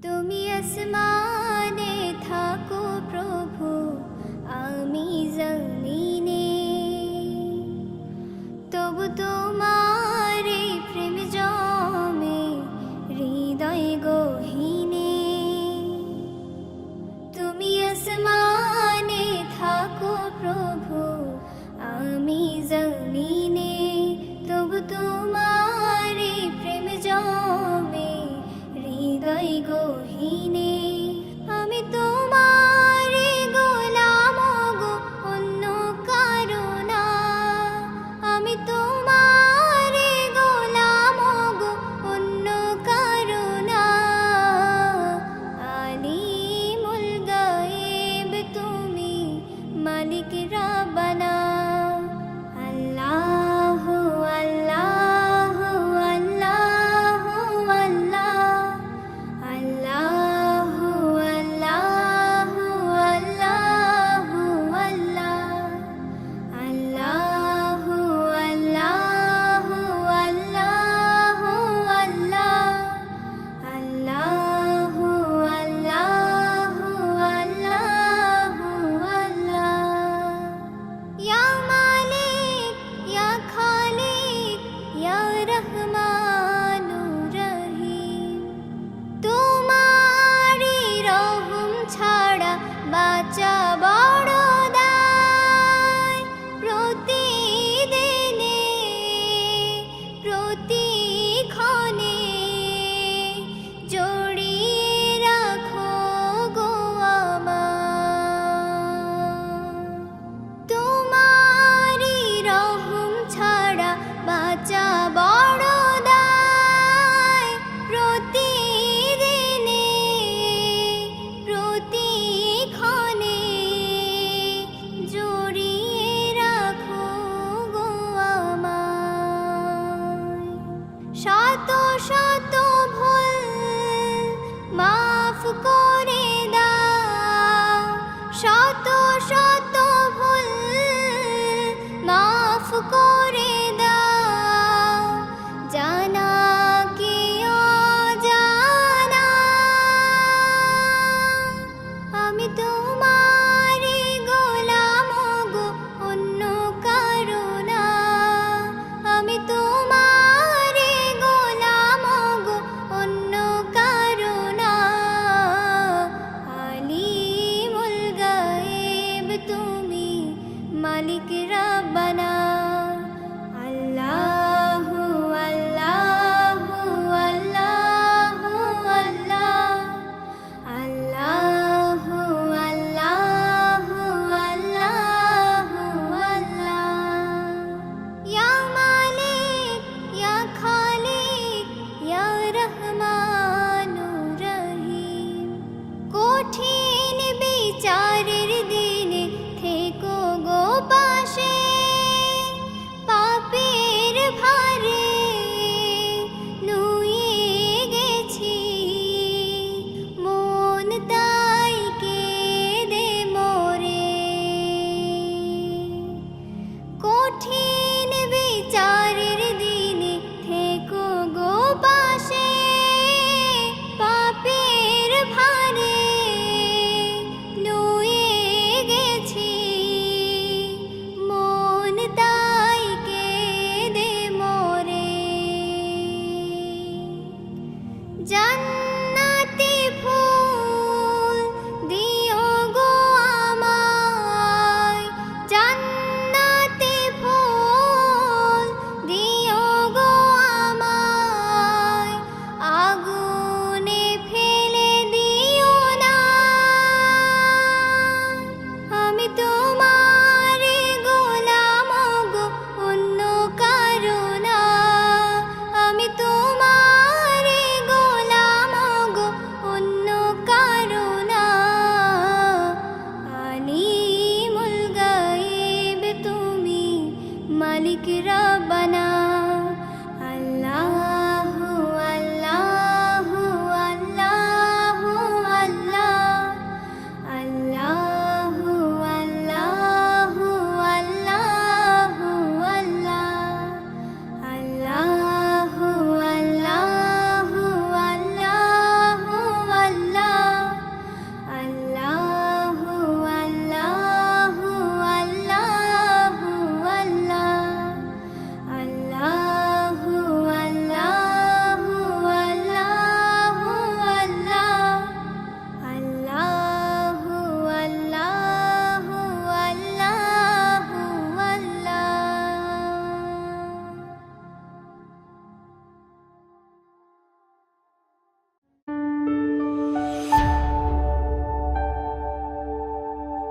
তুমি আসমানে থাকো প্রভু, আমি জমিনে, তবু তোমার এই প্রেম জমে হৃদয় গহীনে। তুমি আসমানে থাকো প্রভু, আমি জমিনে, তবু তোমার এই প্রেম জমে হৃদয় গহীনে। আমি তোমার গোলাম গো, অন্য কারো না। আমি তোমার গোলাম গো, অন্য কারো না। আলিমুল গায়েব তুমি, মালিক রাব্বানা। আল্লাহ আল্লাহ আল্লাহ আল্লাহ আল্লাহ আল্লাহ আল্লাহ আল্লাহ আল্লাহ আল্লাহ আল্লাহ ইয়া মালিক ইয়া খালিক ইয়া রহমানুর রহিম। তোমারি রহম ছাড়া বাঁচা বড় দায়। প্রতিদিনে প্রতিক্ষণে জড়িয়ে রাখো গো আমায়। তোমারি রহম ছাড়া বাঁচা বড় দায়। প্রতিদিনে প্রতিক্ষণে জড়িয়ে রাখো গো আমায়। শত শত ভুল মাফ